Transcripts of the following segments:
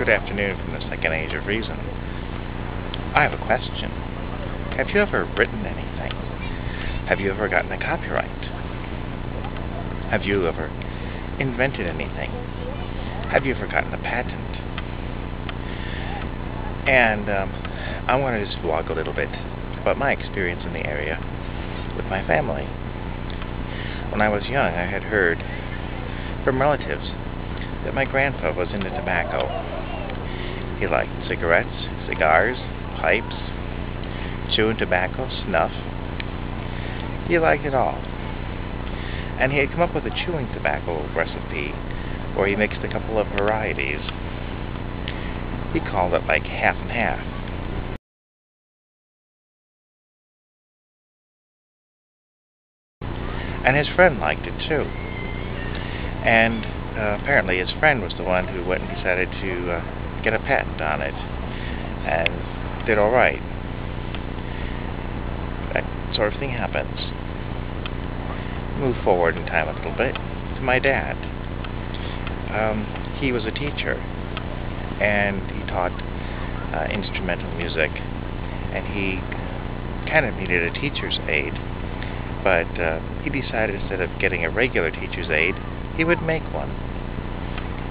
Good afternoon from the Second Age of Reason. I have a question. Have you ever written anything? Have you ever gotten a copyright? Have you ever invented anything? Have you ever gotten a patent? And I want to just vlog a little bit about my experience in the area with my family. When I was young, I had heard from relatives that my grandpa was into tobacco. He liked cigarettes, cigars, pipes, chewing tobacco, snuff. He liked it all. And he had come up with a chewing tobacco recipe where he mixed a couple of varieties. He called it like half and half. And his friend liked it too. And apparently his friend was the one who went and decided to get a patent on it, and did all right. That sort of thing happens. Move forward in time a little bit to my dad. He was a teacher, and he taught instrumental music, and he kind of needed a teacher's aide, but he decided instead of getting a regular teacher's aide, he would make one.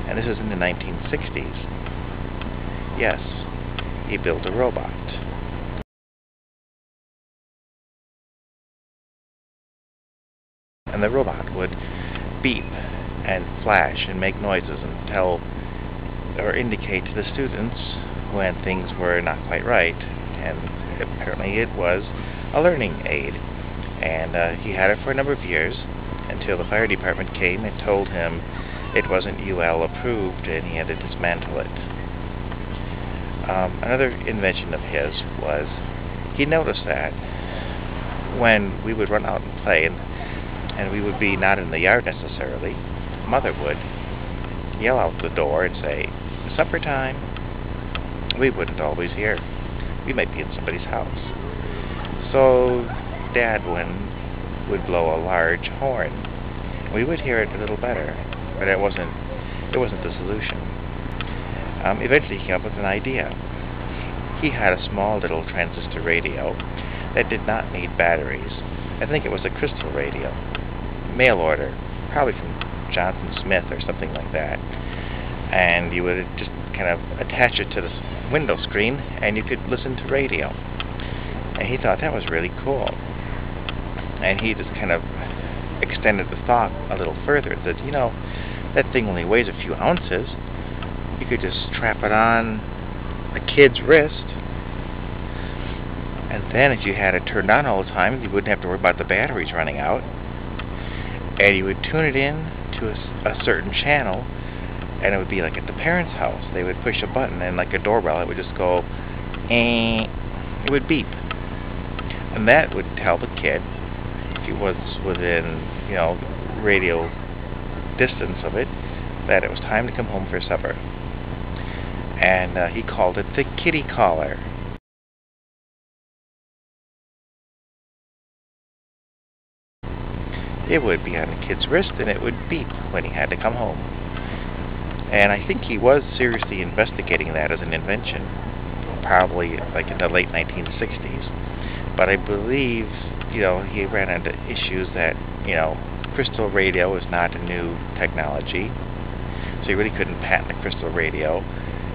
And this is in the 1960s. Yes, he built a robot. And the robot would beep and flash and make noises and tell or indicate to the students when things were not quite right. And apparently it was a learning aid. And he had it for a number of years until the fire department came and told him it wasn't UL approved and he had to dismantle it. Another invention of his was he noticed that when we would run out and play, and we would be not in the yard necessarily, Mother would yell out the door and say, "Supper time." We wouldn't always hear. We might be in somebody's house. So Dad would blow a large horn. We would hear it a little better, but it wasn't the solution. Eventually he came up with an idea. He had a small little transistor radio that did not need batteries. I think it was a crystal radio. Mail order, probably from Johnson Smith or something like that. And you would just kind of attach it to the window screen and you could listen to radio. And he thought that was really cool. And he just kind of extended the thought a little further and said, that thing only weighs a few ounces. You could just strap it on a kid's wrist, and then if you had it turned on all the time, you wouldn't have to worry about the batteries running out. And you would tune it in to a certain channel, and it would be like at the parents' house. They would push a button, and like a doorbell, it would just go, it would beep. And that would tell the kid, if he was within, radio distance of it, that it was time to come home for supper. And he called it the kitty caller. It would be on the kid's wrist and it would beep when he had to come home. And I think he was seriously investigating that as an invention, probably like in the late 1960s. But I believe, he ran into issues that, crystal radio is not a new technology, so you really couldn't patent a crystal radio,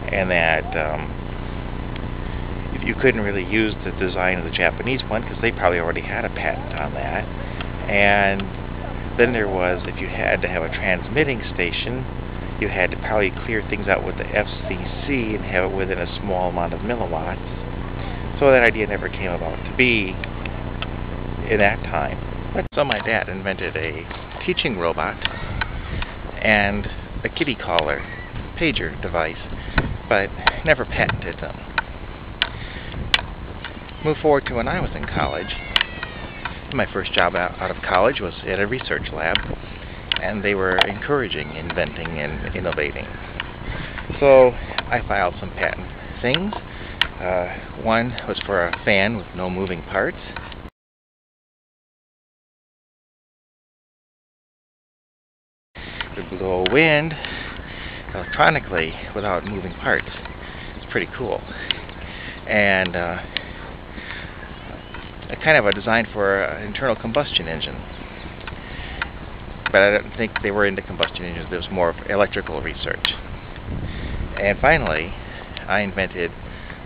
and that you couldn't really use the design of the Japanese one because they probably already had a patent on that. And then there was, if you had to have a transmitting station, you had to probably clear things out with the FCC and have it within a small amount of milliwatts. So that idea never came about to be in that time. So my dad invented a teaching robot and a kitty caller pager device, but never patented them. Move forward to when I was in college. My first job out of college was at a research lab, and they were encouraging inventing and innovating. So I filed some patent things. One was for a fan with no moving parts. It would blow wind, electronically without moving parts. It's pretty cool. And kind of a design for an internal combustion engine. But I don't think they were into combustion engines. There was more of electrical research. And finally, I invented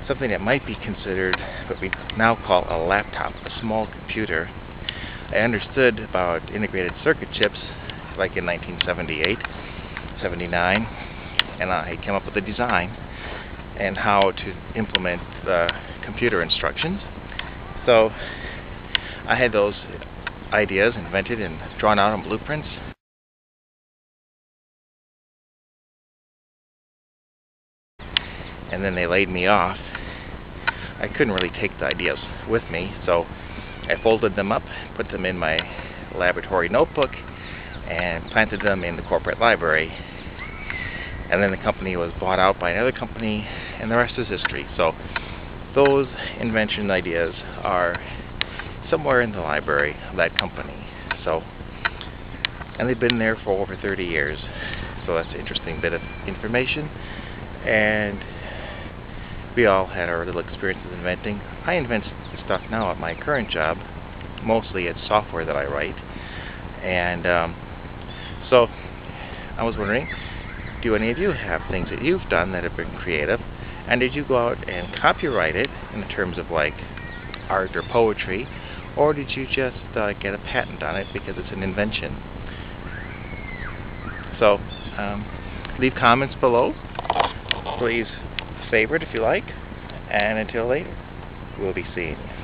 something that might be considered what we now call a laptop, a small computer. I understood about integrated circuit chips like in 1978, 79, and I came up with a design and how to implement the computer instructions. So I had those ideas invented and drawn out on blueprints. And then they laid me off. I couldn't really take the ideas with me, so I folded them up, put them in my laboratory notebook, and planted them in the corporate library. And then the company was bought out by another company, and the rest is history. So those invention ideas are somewhere in the library of that company. So, and they've been there for over 30 years. So that's an interesting bit of information. And we all had our little experiences inventing. I invent stuff now at my current job. Mostly it's software that I write. And so I was wondering, do any of you have things that you've done that have been creative? And did you go out and copyright it in terms of like art or poetry? Or did you just get a patent on it because it's an invention? So leave comments below. Please favorite if you like, and until later, we'll be seeing you.